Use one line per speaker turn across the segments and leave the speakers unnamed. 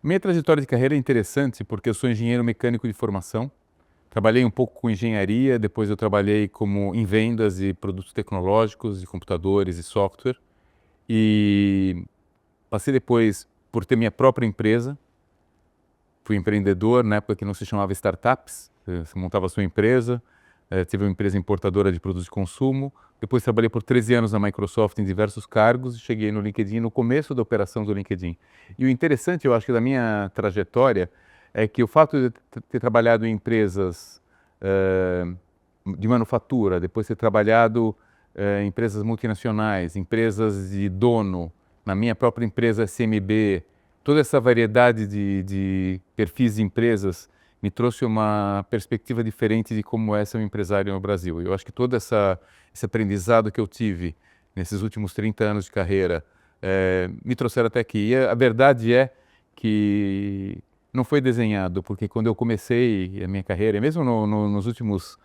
Minha trajetória de carreira é interessante porque eu sou engenheiro mecânico de formação. Trabalhei um pouco com engenharia, depois eu trabalhei em vendas de produtos tecnológicos, de computadores e software. E passei depois por ter minha própria empresa. Fui empreendedor na época que não se chamava startups. Você montava a sua empresa, tive uma empresa importadora de produtos de consumo. Depois trabalhei por 13 anos na Microsoft em diversos cargos e cheguei no LinkedIn no começo da operação do LinkedIn. E o interessante, eu acho que da minha trajetória, é que o fato de ter trabalhado em empresas de manufatura, depois ter trabalhado em empresas multinacionais, empresas de dono, na minha própria empresa SMB, toda essa variedade de perfis de empresas me trouxe uma perspectiva diferente de como é ser um empresário no Brasil. Eu acho que todo esse aprendizado que eu tive nesses últimos 30 anos de carreira me trouxeram até aqui. E a verdade é que não foi desenhado, porque quando eu comecei a minha carreira, e mesmo nos últimos,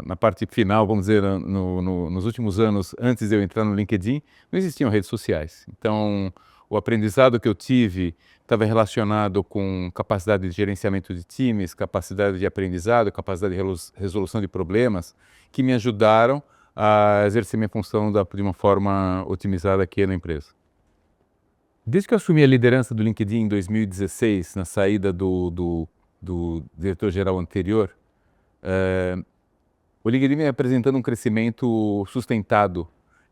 na parte final, vamos dizer, nos últimos anos antes de eu entrar no LinkedIn, não existiam redes sociais. Então, o aprendizado que eu tive estava relacionado com capacidade de gerenciamento de times, capacidade de aprendizado, capacidade de resolução de problemas, que me ajudaram a exercer minha função de uma forma otimizada aqui na empresa. Desde que eu assumi a liderança do LinkedIn em 2016, na saída do diretor-geral anterior, o LinkedIn vem apresentando um crescimento sustentado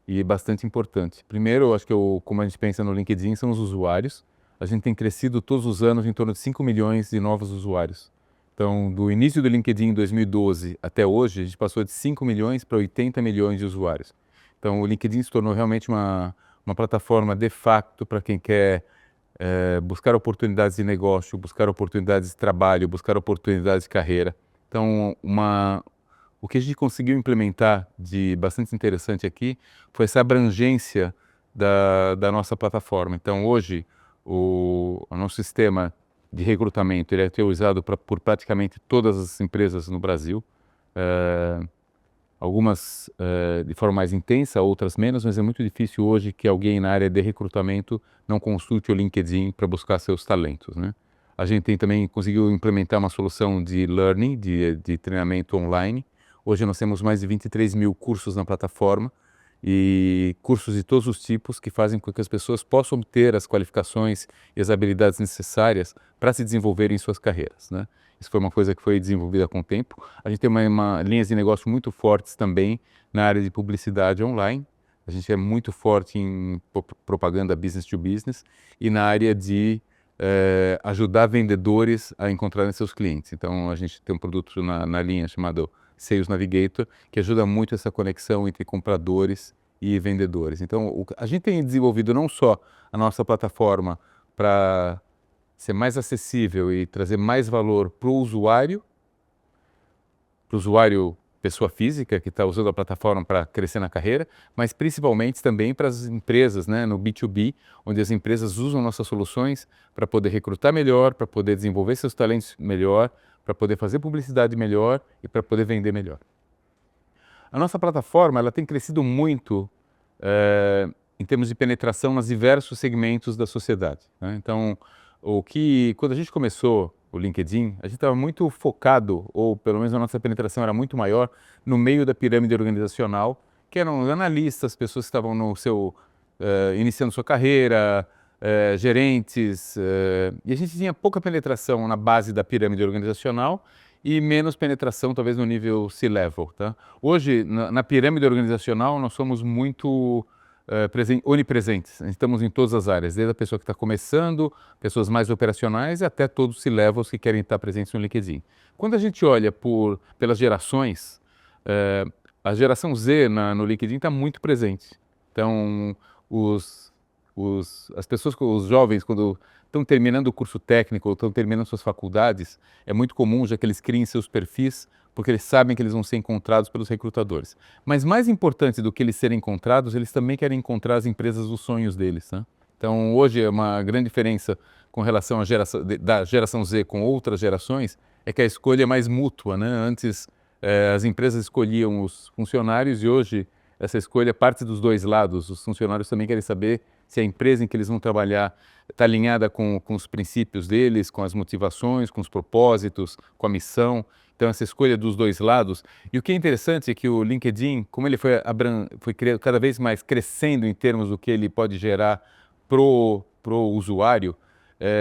e bastante importante. Primeiro, eu acho que como a gente pensa no LinkedIn, são os usuários. A gente tem crescido todos os anos em torno de 5 milhões de novos usuários. Então, do início do LinkedIn em 2012 até hoje, a gente passou de 5 milhões para 80 milhões de usuários. Então, o LinkedIn se tornou realmente uma plataforma de facto para quem quer buscar oportunidades de negócio, buscar oportunidades de trabalho, buscar oportunidades de carreira. Então, o que a gente conseguiu implementar de bastante interessante aqui foi essa abrangência da nossa plataforma. Então, hoje, o nosso sistema de recrutamento ele é utilizado por praticamente todas as empresas no Brasil. Algumas de forma mais intensa, outras menos, mas é muito difícil hoje que alguém na área de recrutamento não consulte o LinkedIn para buscar seus talentos, né? A gente também conseguiu implementar uma solução de learning, de treinamento online. Hoje nós temos mais de 23 mil cursos na plataforma e cursos de todos os tipos que fazem com que as pessoas possam ter as qualificações e as habilidades necessárias para se desenvolverem em suas carreiras, né? Isso foi uma coisa que foi desenvolvida com o tempo. A gente tem linhas de negócio muito fortes também na área de publicidade online. A gente é muito forte em propaganda business to business e na área de ajudar vendedores a encontrarem seus clientes. Então, a gente tem um produto na linha chamado Sales Navigator, que ajuda muito essa conexão entre compradores e vendedores. Então, a gente tem desenvolvido não só a nossa plataforma para ser mais acessível e trazer mais valor para o usuário pessoa física que está usando a plataforma para crescer na carreira, mas principalmente também para as empresas, né, no B2B, onde as empresas usam nossas soluções para poder recrutar melhor, para poder desenvolver seus talentos melhor, para poder fazer publicidade melhor e para poder vender melhor. A nossa plataforma ela tem crescido muito em termos de penetração nos diversos segmentos da sociedade, né? Então, quando a gente começou o LinkedIn, a gente estava muito focado, ou pelo menos a nossa penetração era muito maior, no meio da pirâmide organizacional, que eram analistas, pessoas que estavam iniciando sua carreira, gerentes, e a gente tinha pouca penetração na base da pirâmide organizacional e menos penetração talvez no nível C-level, tá? Hoje, na pirâmide organizacional, nós somos muito onipresentes, estamos em todas as áreas, desde a pessoa que está começando, pessoas mais operacionais e até todos os C-levels que querem estar presentes no LinkedIn. Quando a gente olha pelas gerações, a geração Z no LinkedIn está muito presente. Então, as pessoas, os jovens, quando estão terminando o curso técnico ou estão terminando suas faculdades, é muito comum já que eles criem seus perfis porque eles sabem que eles vão ser encontrados pelos recrutadores. Mas mais importante do que eles serem encontrados, eles também querem encontrar as empresas dos sonhos deles, né? Então, hoje, é uma grande diferença com relação da geração Z com outras gerações, é que a escolha é mais mútua, né? Antes, as empresas escolhiam os funcionários e hoje essa escolha parte dos dois lados. Os funcionários também querem saber se a empresa em que eles vão trabalhar está alinhada com os princípios deles, com as motivações, com os propósitos, com a missão. Então, essa escolha dos dois lados. E o que é interessante é que o LinkedIn, como ele foi cada vez mais crescendo em termos do que ele pode gerar pro usuário,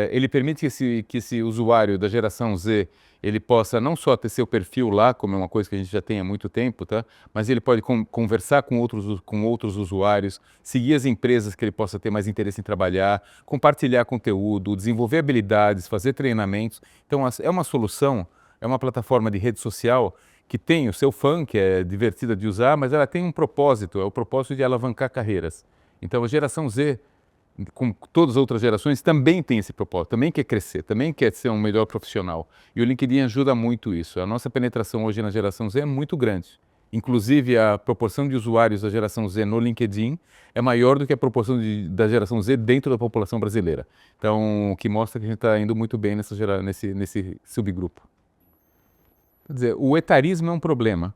ele permite que esse usuário da geração Z, ele possa não só ter seu perfil lá, como é uma coisa que a gente já tem há muito tempo, tá? Mas ele pode conversar com outros usuários, seguir as empresas que ele possa ter mais interesse em trabalhar, compartilhar conteúdo, desenvolver habilidades, fazer treinamentos. Então, é uma solução, é uma plataforma de rede social que tem o seu fã, que é divertida de usar, mas ela tem um propósito, é o propósito de alavancar carreiras. Então, a geração Z, com todas as outras gerações, também tem esse propósito, também quer crescer, também quer ser um melhor profissional. E o LinkedIn ajuda muito isso. A nossa penetração hoje na geração Z é muito grande. Inclusive, a proporção de usuários da geração Z no LinkedIn é maior do que a proporção da geração Z dentro da população brasileira. Então, o que mostra que a gente está indo muito bem nesse subgrupo. Quer dizer, o etarismo é um problema.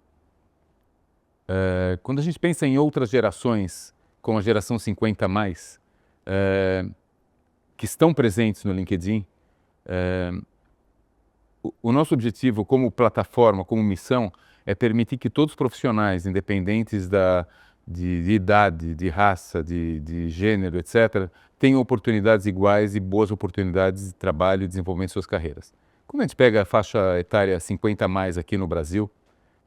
Quando a gente pensa em outras gerações, como a geração 50 mais, que estão presentes no LinkedIn, o nosso objetivo como plataforma, como missão, é permitir que todos os profissionais, independentes de idade, de raça, de gênero, etc., tenham oportunidades iguais e boas oportunidades de trabalho e desenvolvimento de suas carreiras. Quando a gente pega a faixa etária 50 mais aqui no Brasil,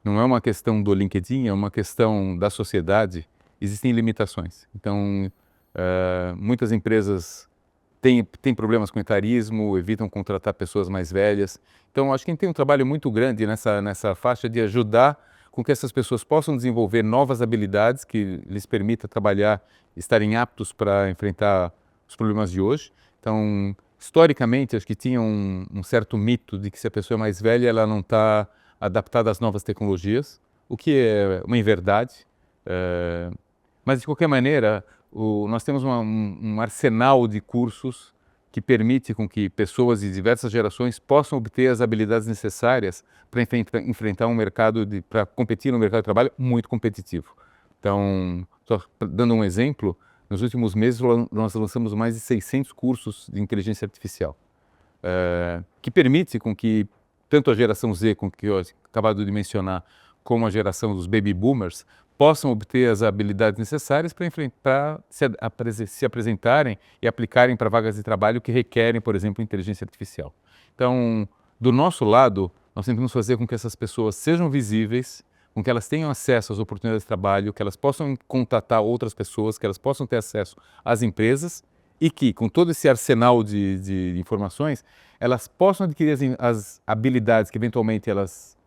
não é uma questão do LinkedIn, é uma questão da sociedade, existem limitações. Então, muitas empresas têm problemas com etarismo, evitam contratar pessoas mais velhas. Então, acho que a gente tem um trabalho muito grande nessa faixa de ajudar com que essas pessoas possam desenvolver novas habilidades que lhes permita trabalhar, estarem aptos para enfrentar os problemas de hoje. Então, historicamente, acho que tinha um certo mito de que se a pessoa é mais velha, ela não está adaptada às novas tecnologias, o que é uma inverdade. Mas, de qualquer maneira, nós temos um arsenal de cursos que permite com que pessoas de diversas gerações possam obter as habilidades necessárias para enfrentar um mercado, para competir no mercado de trabalho muito competitivo. Então, só dando um exemplo, nos últimos meses nós lançamos mais de 600 cursos de inteligência artificial, que permite com que tanto a geração Z, com que eu acabado de mencionar, como a geração dos baby boomers, possam obter as habilidades necessárias para se apresentarem e aplicarem para vagas de trabalho que requerem, por exemplo, inteligência artificial. Então, do nosso lado, nós tentamos fazer com que essas pessoas sejam visíveis, com que elas tenham acesso às oportunidades de trabalho, que elas possam contatar outras pessoas, que elas possam ter acesso às empresas e que, com todo esse arsenal de informações, elas possam adquirir as habilidades que eventualmente elas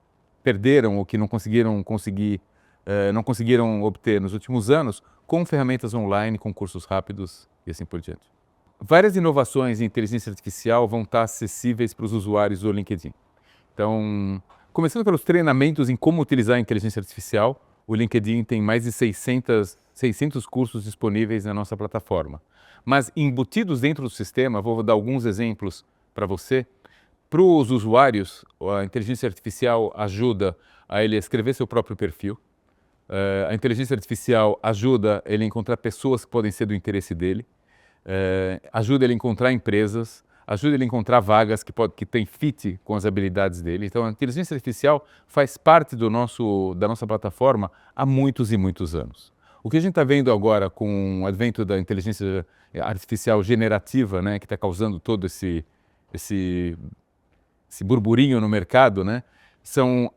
perderam ou que não conseguiram obter nos últimos anos com ferramentas online, com cursos rápidos e assim por diante. Várias inovações em inteligência artificial vão estar acessíveis para os usuários do LinkedIn. Então, começando pelos treinamentos em como utilizar a inteligência artificial, o LinkedIn tem mais de 600 cursos disponíveis na nossa plataforma. Mas embutidos dentro do sistema, vou dar alguns exemplos para você. Para os usuários, a inteligência artificial ajuda a ele escrever seu próprio perfil. A inteligência artificial ajuda ele a encontrar pessoas que podem ser do interesse dele. Ajuda ele a encontrar empresas. Ajuda ele a encontrar vagas que tem fit com as habilidades dele. Então, a inteligência artificial faz parte da nossa plataforma há muitos e muitos anos. O que a gente está vendo agora com o advento da inteligência artificial generativa, né, que está causando todo esse burburinho no mercado, né, são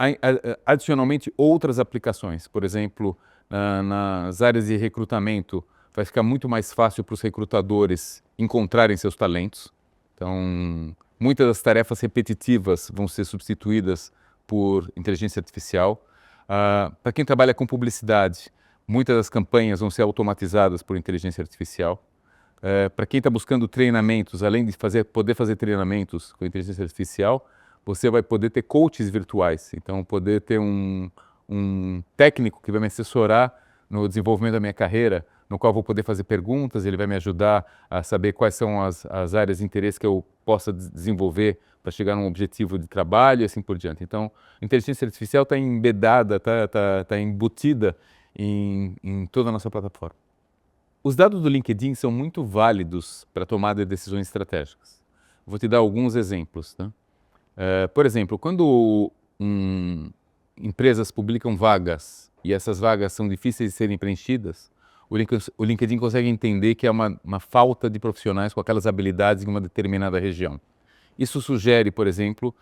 adicionalmente outras aplicações. Por exemplo, nas áreas de recrutamento, vai ficar muito mais fácil para os recrutadores encontrarem seus talentos. Então, muitas das tarefas repetitivas vão ser substituídas por inteligência artificial. Para quem trabalha com publicidade, muitas das campanhas vão ser automatizadas por inteligência artificial. Para quem está buscando treinamentos, além de poder fazer treinamentos com inteligência artificial, você vai poder ter coaches virtuais. Então, poder ter um técnico que vai me assessorar no desenvolvimento da minha carreira, no qual vou poder fazer perguntas, ele vai me ajudar a saber quais são as áreas de interesse que eu possa desenvolver para chegar num objetivo de trabalho e assim por diante. Então, a inteligência artificial está embedada, está embutida em toda a nossa plataforma. Os dados do LinkedIn são muito válidos para tomada de decisões estratégicas. Vou te dar alguns exemplos, tá? Por exemplo, quando empresas publicam vagas e essas vagas são difíceis de serem preenchidas, o LinkedIn consegue entender que há uma falta de profissionais com aquelas habilidades em uma determinada região. Isso sugere, por exemplo,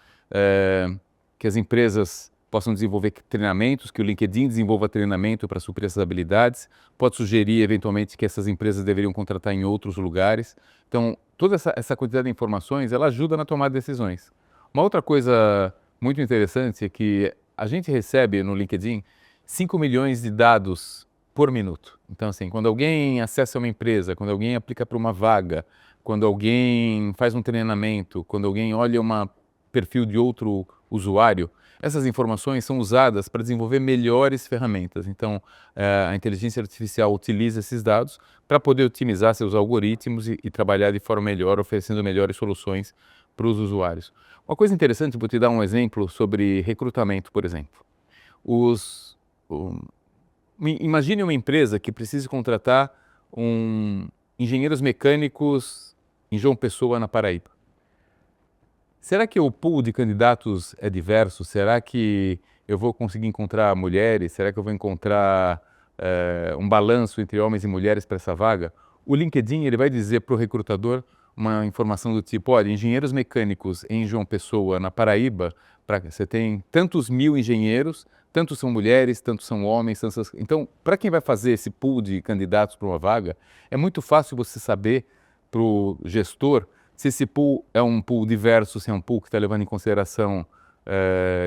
que as empresas possam desenvolver treinamentos, que o LinkedIn desenvolva treinamento para suprir essas habilidades, pode sugerir, eventualmente, que essas empresas deveriam contratar em outros lugares. Então, toda essa quantidade de informações, ela ajuda na tomada de decisões. Uma outra coisa muito interessante é que a gente recebe no LinkedIn 5 milhões de dados por minuto. Então, assim, quando alguém acessa uma empresa, quando alguém aplica para uma vaga, quando alguém faz um treinamento, quando alguém olha um perfil de outro usuário, essas informações são usadas para desenvolver melhores ferramentas. Então, a inteligência artificial utiliza esses dados para poder otimizar seus algoritmos e trabalhar de forma melhor, oferecendo melhores soluções para os usuários. Uma coisa interessante, vou te dar um exemplo sobre recrutamento, por exemplo. Imagine uma empresa que precise contratar engenheiros mecânicos em João Pessoa, na Paraíba. Será que o pool de candidatos é diverso? Será que eu vou conseguir encontrar mulheres? Será que eu vou encontrar um balanço entre homens e mulheres para essa vaga? O LinkedIn ele vai dizer para o recrutador uma informação do tipo, olha, engenheiros mecânicos em João Pessoa, na Paraíba, você tem tantos mil engenheiros, tantos são mulheres, tantos são homens. Então, para quem vai fazer esse pool de candidatos para uma vaga, é muito fácil você saber para o gestor se esse pool é um pool diverso, se é um pool que está levando em consideração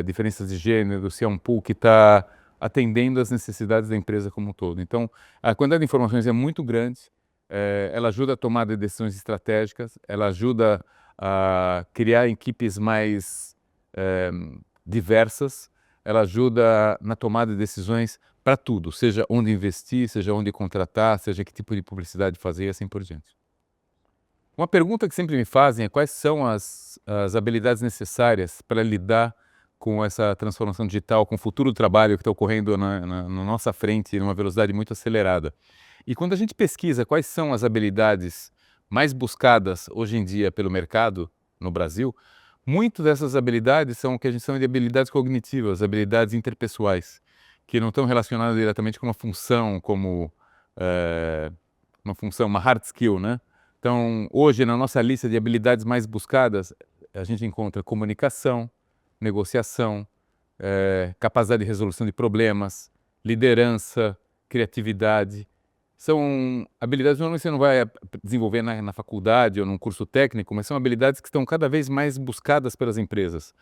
diferenças de gênero, se é um pool que está atendendo às necessidades da empresa como um todo. Então, a quantidade de informações é muito grande, ela ajuda a tomar decisões estratégicas, ela ajuda a criar equipes mais diversas, ela ajuda na tomada de decisões para tudo, seja onde investir, seja onde contratar, seja que tipo de publicidade fazer e assim por diante. Uma pergunta que sempre me fazem é quais são as habilidades necessárias para lidar com essa transformação digital, com o futuro do trabalho que está ocorrendo na nossa frente, numa velocidade muito acelerada. E quando a gente pesquisa quais são as habilidades mais buscadas hoje em dia pelo mercado no Brasil, muitas dessas habilidades são o que a gente chama de habilidades cognitivas, habilidades interpessoais, que não estão relacionadas diretamente com uma função, como uma hard skill, né? Então, hoje, na nossa lista de habilidades mais buscadas, a gente encontra comunicação, negociação, capacidade de resolução de problemas, liderança, criatividade. São habilidades que normalmente você não vai desenvolver na faculdade ou num curso técnico, mas são habilidades que estão cada vez mais buscadas pelas empresas.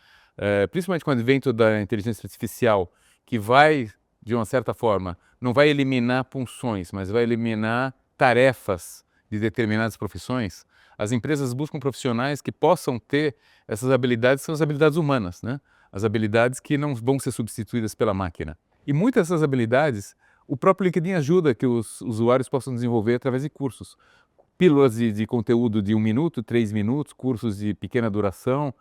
Principalmente com o advento da inteligência artificial, que vai, de uma certa forma, não vai eliminar funções, mas vai eliminar tarefas de determinadas profissões. As empresas buscam profissionais que possam ter essas habilidades, são as habilidades humanas, né? As habilidades que não vão ser substituídas pela máquina. E muitas dessas habilidades, o próprio LinkedIn ajuda que os usuários possam desenvolver através de cursos. Pílulas de conteúdo de 1 minuto, 3 minutos, cursos de pequena duração,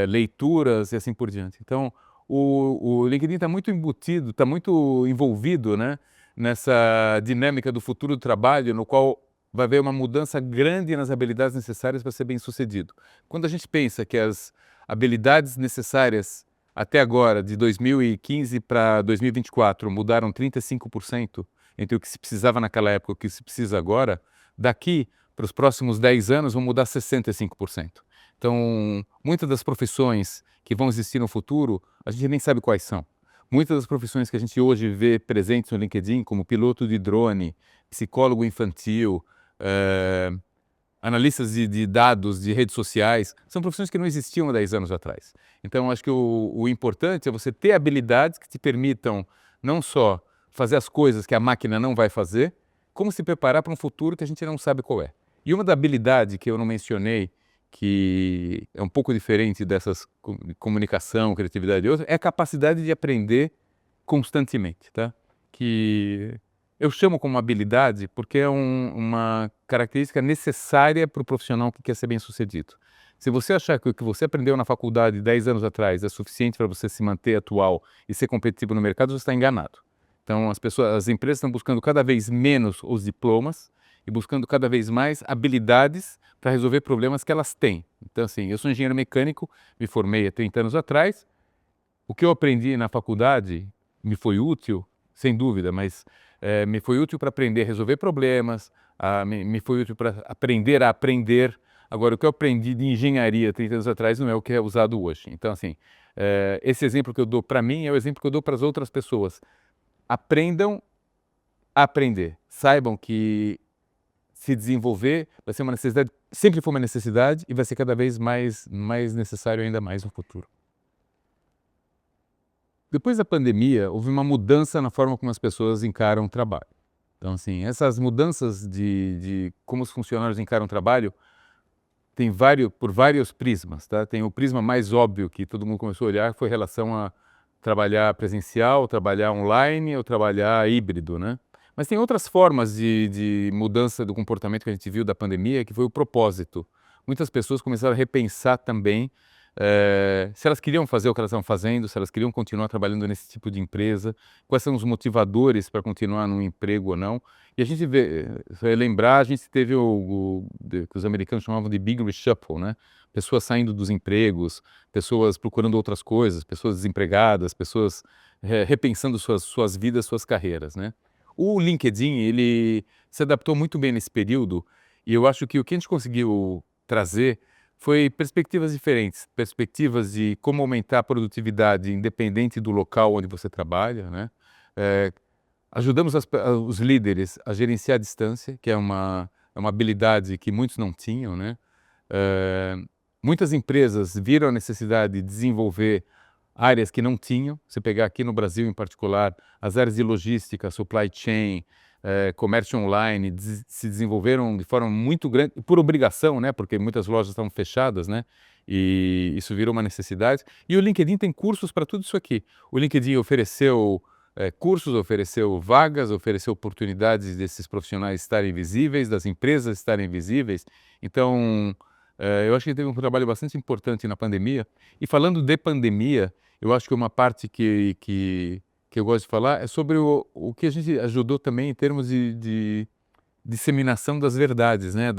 leituras e assim por diante. Então, o LinkedIn está muito embutido, está muito envolvido, né, nessa dinâmica do futuro do trabalho, no qual vai haver uma mudança grande nas habilidades necessárias para ser bem-sucedido. Quando a gente pensa que as habilidades necessárias até agora, de 2015 para 2024, mudaram 35% entre o que se precisava naquela época e o que se precisa agora, daqui para os próximos 10 anos vão mudar 65%. Então, muitas das profissões que vão existir no futuro, a gente nem sabe quais são. Muitas das profissões que a gente hoje vê presentes no LinkedIn, como piloto de drone, psicólogo infantil, analistas de dados, de redes sociais, são profissões que não existiam há 10 anos atrás. Então, acho que o importante é você ter habilidades que te permitam não só fazer as coisas que a máquina não vai fazer, como se preparar para um futuro que a gente não sabe qual é. E uma da habilidade que eu não mencionei, que é um pouco diferente dessas comunicação, criatividade e outras, é a capacidade de aprender constantemente, tá? Que eu chamo como habilidade porque é uma característica necessária para o profissional que quer ser bem-sucedido. Se você achar que o que você aprendeu na faculdade 10 anos atrás é suficiente para você se manter atual e ser competitivo no mercado, você está enganado. Então, as empresas estão buscando cada vez menos os diplomas e buscando cada vez mais habilidades para resolver problemas que elas têm. Então, assim, eu sou engenheiro mecânico, me formei há 30 anos atrás. O que eu aprendi na faculdade me foi útil, sem dúvida, mas me foi útil para aprender a resolver problemas, me foi útil para aprender a aprender. Agora, o que eu aprendi de engenharia 30 anos atrás não é o que é usado hoje. Então, assim, esse exemplo que eu dou para mim é o exemplo que eu dou para as outras pessoas. Aprendam a aprender. Saibam que se desenvolver vai ser uma necessidade, sempre foi uma necessidade e vai ser cada vez mais necessário ainda mais no futuro. Depois da pandemia, houve uma mudança na forma como as pessoas encaram o trabalho. Então, assim, essas mudanças de como os funcionários encaram o trabalho tem por vários prismas, tá? Tem o prisma mais óbvio que todo mundo começou a olhar, que foi em relação a trabalhar presencial, trabalhar online ou trabalhar híbrido, né? Mas tem outras formas de mudança do comportamento que a gente viu da pandemia, que foi o propósito. Muitas pessoas começaram a repensar também se elas queriam fazer o que elas estão fazendo, se elas queriam continuar trabalhando nesse tipo de empresa, quais são os motivadores para continuar num emprego ou não. E a gente vê, se você lembrar, a gente teve que os americanos chamavam de big reshuffle, né? Pessoas saindo dos empregos, pessoas procurando outras coisas, pessoas desempregadas, pessoas repensando suas vidas, suas carreiras, né? O LinkedIn, ele se adaptou muito bem nesse período e eu acho que o que a gente conseguiu trazer foi perspectivas diferentes, perspectivas de como aumentar a produtividade independente do local onde você trabalha, né? Ajudamos os líderes a gerenciar a distância, que é uma habilidade que muitos não tinham, né? Muitas empresas viram a necessidade de desenvolver áreas que não tinham. Se pegar aqui no Brasil em particular, as áreas de logística, supply chain, comércio online se desenvolveram de forma muito grande, por obrigação, né? Porque muitas lojas estavam fechadas, né? E isso virou uma necessidade. E o LinkedIn tem cursos para tudo isso aqui. O LinkedIn ofereceu cursos, ofereceu vagas, ofereceu oportunidades desses profissionais estarem visíveis, das empresas estarem visíveis. Então, eu acho que teve um trabalho bastante importante na pandemia. E falando de pandemia, eu acho que uma parte que eu gosto de falar é sobre o que a gente ajudou também em termos de disseminação das verdades, né?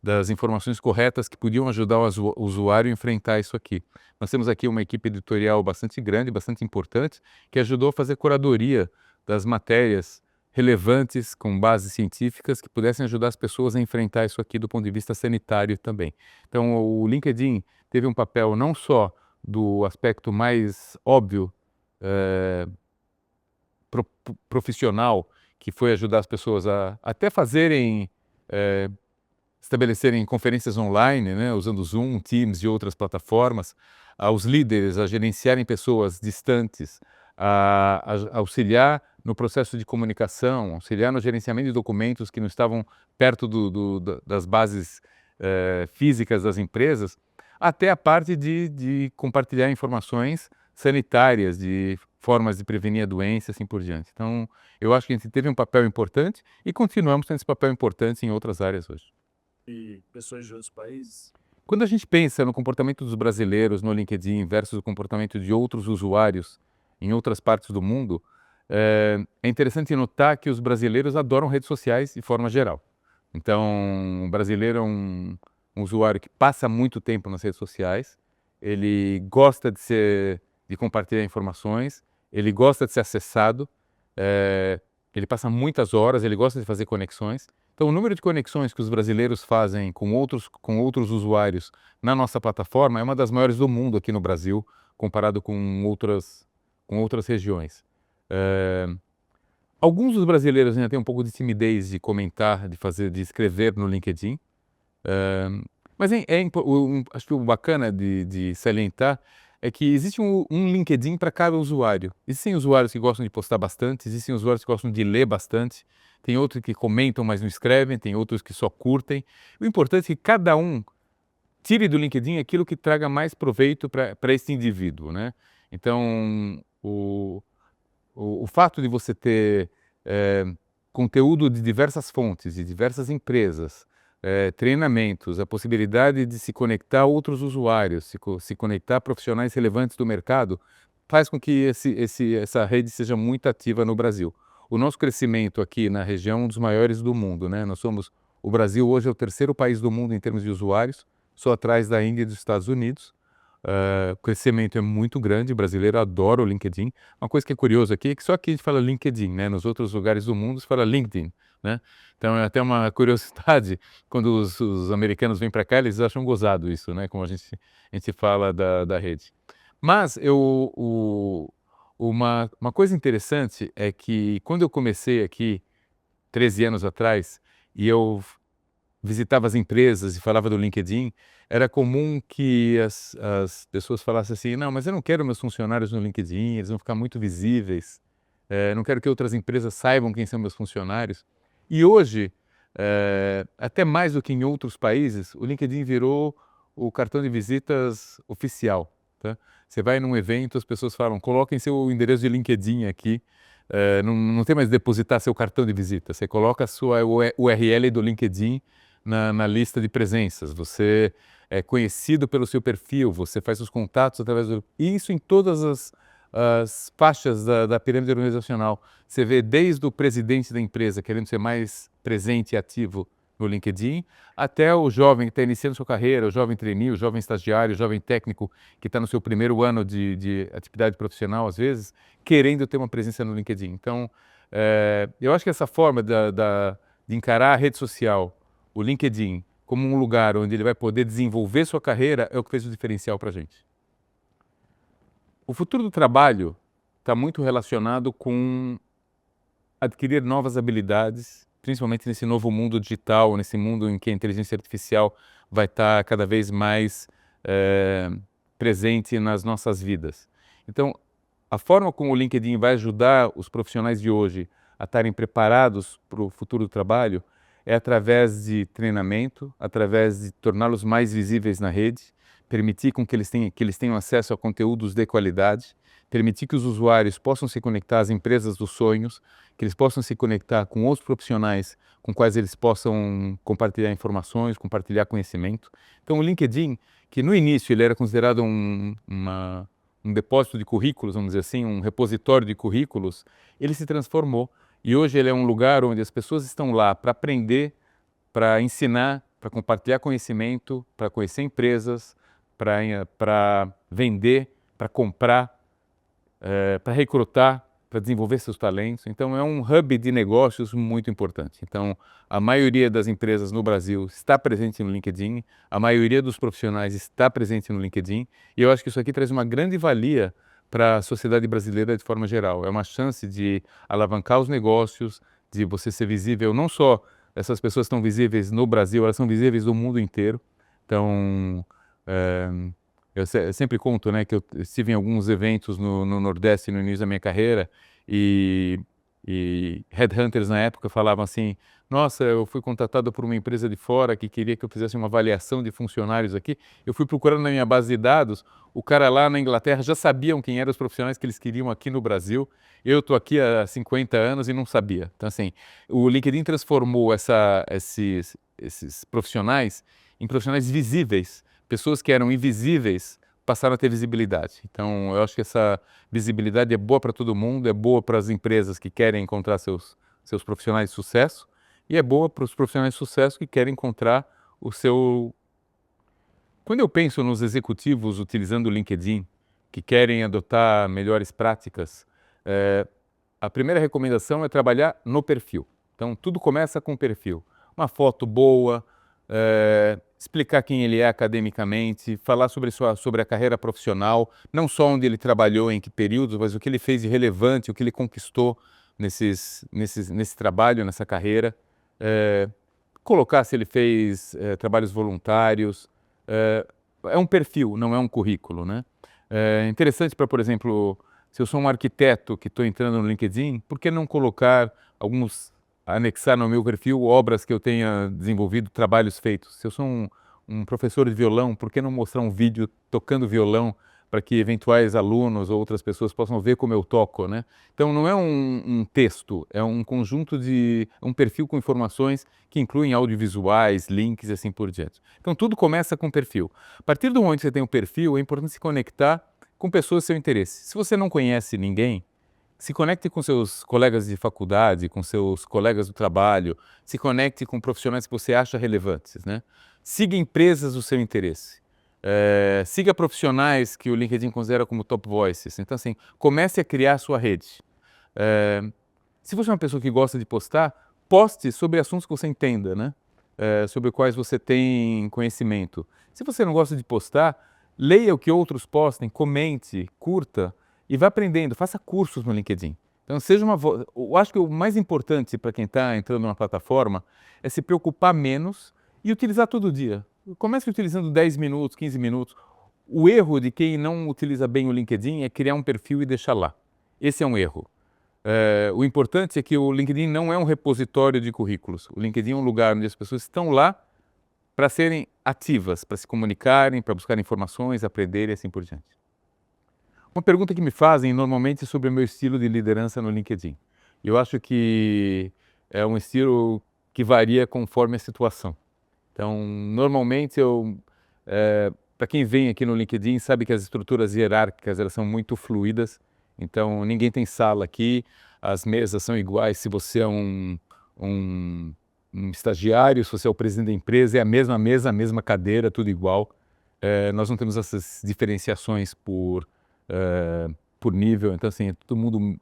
Das informações corretas que podiam ajudar o usuário a enfrentar isso aqui. Nós temos aqui uma equipe editorial bastante grande, bastante importante, que ajudou a fazer curadoria das matérias relevantes, com bases científicas, que pudessem ajudar as pessoas a enfrentar isso aqui do ponto de vista sanitário também. Então, o LinkedIn teve um papel não só do aspecto mais óbvio, profissional, que foi ajudar as pessoas a até fazerem, estabelecerem conferências online, né, usando Zoom, Teams e outras plataformas, aos líderes a gerenciarem pessoas distantes, a auxiliar no processo de comunicação, auxiliar no gerenciamento de documentos que não estavam perto das bases físicas das empresas, até a parte de compartilhar informações sanitárias, de formas de prevenir a doença e assim por diante. Então, eu acho que a gente teve um papel importante e continuamos tendo esse papel importante em outras áreas hoje.
E pessoas de outros países?
Quando a gente pensa no comportamento dos brasileiros no LinkedIn versus o comportamento de outros usuários em outras partes do mundo, é interessante notar que os brasileiros adoram redes sociais de forma geral. Então, o brasileiro é um usuário que passa muito tempo nas redes sociais, ele gosta de compartilhar informações, ele gosta de ser acessado, ele passa muitas horas, ele gosta de fazer conexões. Então, o número de conexões que os brasileiros fazem com outros usuários na nossa plataforma é uma das maiores do mundo aqui no Brasil, comparado com outras regiões. Alguns dos brasileiros ainda têm um pouco de timidez de comentar, de escrever no LinkedIn. Mas acho que o bacana de salientar é que existe um LinkedIn para cada usuário. Existem usuários que gostam de postar bastante, existem usuários que gostam de ler bastante, tem outros que comentam, mas não escrevem, tem outros que só curtem. O importante é que cada um tire do LinkedIn aquilo que traga mais proveito para esse indivíduo, né? Então, o fato de você ter conteúdo de diversas fontes, de diversas empresas, treinamentos, a possibilidade de se conectar a outros usuários, se conectar a profissionais relevantes do mercado, faz com que essa rede seja muito ativa no Brasil. o nosso crescimento aqui na região é um dos maiores do mundo, né? O Brasil hoje é o terceiro país do mundo em termos de usuários, só atrás da Índia e dos Estados Unidos. O crescimento é muito grande, o brasileiro adora o LinkedIn. Uma coisa que é curiosa aqui é que só aqui a gente fala LinkedIn, né? Nos outros lugares do mundo se fala LinkedIn, né? Então é até uma curiosidade, quando os americanos vêm para cá, eles acham gozado isso, né? Como a gente fala da rede. Mas uma coisa interessante é que quando eu comecei aqui, 13 anos atrás, e eu visitava as empresas e falava do LinkedIn, era comum que as pessoas falassem assim, não, mas eu não quero meus funcionários no LinkedIn, eles vão ficar muito visíveis, não quero que outras empresas saibam quem são meus funcionários. E hoje, até mais do que em outros países, o LinkedIn virou o cartão de visitas oficial, tá? Você vai num evento, as pessoas falam, coloquem seu endereço de LinkedIn aqui, não tem mais depositar seu cartão de visita, você coloca a sua URL do LinkedIn na lista de presenças, você é conhecido pelo seu perfil, você faz os contatos através do... E isso em todas as faixas da pirâmide organizacional. Você vê desde o presidente da empresa querendo ser mais presente e ativo no LinkedIn, até o jovem que está iniciando sua carreira, o jovem trainee, o jovem estagiário, o jovem técnico que está no seu primeiro ano de atividade profissional, às vezes, querendo ter uma presença no LinkedIn. Então, eu acho que essa forma de encarar a rede social, o LinkedIn, como um lugar onde ele vai poder desenvolver sua carreira, é o que fez o diferencial para a gente. O futuro do trabalho está muito relacionado com adquirir novas habilidades, principalmente nesse novo mundo digital, nesse mundo em que a inteligência artificial vai estar cada vez mais presente nas nossas vidas. Então, a forma como o LinkedIn vai ajudar os profissionais de hoje a estarem preparados para o futuro do trabalho é através de treinamento, através de torná-los mais visíveis na rede, permitir com que eles tenham acesso a conteúdos de qualidade, permitir que os usuários possam se conectar às empresas dos sonhos, que eles possam se conectar com outros profissionais com quais eles possam compartilhar informações, compartilhar conhecimento. Então o LinkedIn, que no início ele era considerado um depósito de currículos, vamos dizer assim, um repositório de currículos, ele se transformou. E hoje ele é um lugar onde as pessoas estão lá para aprender, para ensinar, para compartilhar conhecimento, para conhecer empresas, para vender, para comprar, para recrutar, para desenvolver seus talentos. Então é um hub de negócios muito importante. Então a maioria das empresas no Brasil está presente no LinkedIn, a maioria dos profissionais está presente no LinkedIn, e eu acho que isso aqui traz uma grande valia para a sociedade brasileira de forma geral. É uma chance de alavancar os negócios, de você ser visível, não só essas pessoas estão visíveis no Brasil, elas são visíveis no mundo inteiro. Então, eu sempre conto, né, que eu estive em alguns eventos no Nordeste no início da minha carreira e headhunters na época falavam assim, nossa, eu fui contratado por uma empresa de fora que queria que eu fizesse uma avaliação de funcionários aqui. Eu fui procurando na minha base de dados, o cara lá na Inglaterra já sabiam quem eram os profissionais que eles queriam aqui no Brasil. Eu estou aqui há 50 anos e não sabia. Então, assim, o LinkedIn transformou esses profissionais em profissionais visíveis. Pessoas que eram invisíveis passaram a ter visibilidade. Então, eu acho que essa visibilidade é boa para todo mundo, é boa para as empresas que querem encontrar seus profissionais de sucesso e é boa para os profissionais de sucesso que querem encontrar o seu... Quando eu penso nos executivos utilizando o LinkedIn, que querem adotar melhores práticas, a primeira recomendação é trabalhar no perfil. Então, tudo começa com o perfil. Uma foto boa, explicar quem ele é academicamente, falar sobre a carreira profissional, não só onde ele trabalhou, em que períodos, mas o que ele fez de relevante, o que ele conquistou nesse trabalho, nessa carreira. Colocar se ele fez trabalhos voluntários. É um perfil, não é um currículo, né? É interessante para, por exemplo, se eu sou um arquiteto que estou entrando no LinkedIn, por que não colocar anexar no meu perfil obras que eu tenha desenvolvido, trabalhos feitos? Se eu sou um professor de violão, por que não mostrar um vídeo tocando violão para que eventuais alunos ou outras pessoas possam ver como eu toco, né? Então não é um texto, é um conjunto um perfil com informações que incluem audiovisuais, links e assim por diante. Então tudo começa com perfil. A partir do momento que você tem um perfil, é importante se conectar com pessoas do seu interesse. Se você não conhece ninguém, Se conecte com seus colegas de faculdade, com seus colegas do trabalho, se conecte com profissionais que você acha relevantes, né? Siga empresas do seu interesse. Siga profissionais que o LinkedIn considera como top voices. Então, assim, comece a criar a sua rede. Se você é uma pessoa que gosta de postar, poste sobre assuntos que você entenda, né? Sobre quais você tem conhecimento. Se você não gosta de postar, leia o que outros postem, comente, curta e vá aprendendo. Faça cursos no LinkedIn. Então, seja uma voz. Eu acho que o mais importante para quem está entrando numa plataforma é se preocupar menos e utilizar todo dia. Comece utilizando 10 minutos, 15 minutos. O erro de quem não utiliza bem o LinkedIn é criar um perfil e deixar lá. Esse é um erro. O importante é que o LinkedIn não é um repositório de currículos. O LinkedIn é um lugar onde as pessoas estão lá para serem ativas, para se comunicarem, para buscar informações, aprender e assim por diante. Uma pergunta que me fazem normalmente é sobre o meu estilo de liderança no LinkedIn. Eu acho que é um estilo que varia conforme a situação. Então, normalmente, para quem vem aqui no LinkedIn, sabe que as estruturas hierárquicas elas são muito fluídas. Então, ninguém tem sala aqui, as mesas são iguais. Se você é um estagiário, se você é o presidente da empresa, é a mesma mesa, a mesma cadeira, tudo igual. Nós não temos essas diferenciações por nível. Então, assim, todo mundo...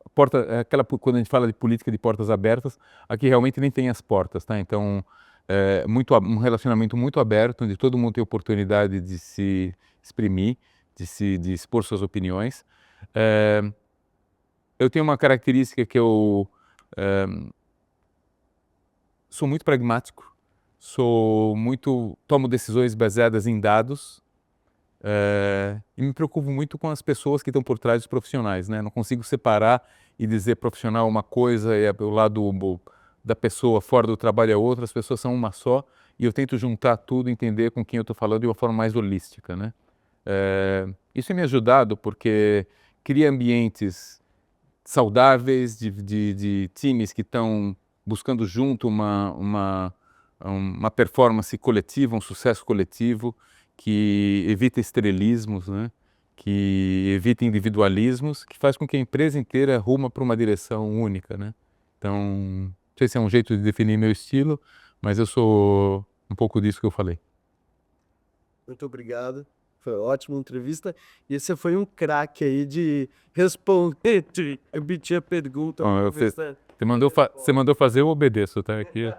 quando a gente fala de política de portas abertas, aqui realmente nem tem as portas, tá? Então, um relacionamento muito aberto, onde todo mundo tem oportunidade de se exprimir, de expor suas opiniões. Eu tenho uma característica que eu sou muito pragmático, tomo decisões baseadas em dados e me preocupo muito com as pessoas que estão por trás dos profissionais, né? Não consigo separar e dizer profissional é uma coisa e o lado da pessoa fora do trabalho é outra, as pessoas são uma só e eu tento juntar tudo, entender com quem eu estou falando de uma forma mais holística, né? Isso tem me ajudado porque cria ambientes saudáveis, de times que estão buscando junto uma performance coletiva, um sucesso coletivo, que evita estrelismos, né? Que evita individualismos, que faz com que a empresa inteira ruma para uma direção única, né? Então, não sei se é um jeito de definir meu estilo, mas eu sou um pouco disso que eu falei.
Muito obrigado. Foi uma ótima entrevista. E você foi um craque aí de responder, de repetir a pergunta.
Bom, você mandou fazer, eu obedeço, tá? Aqui.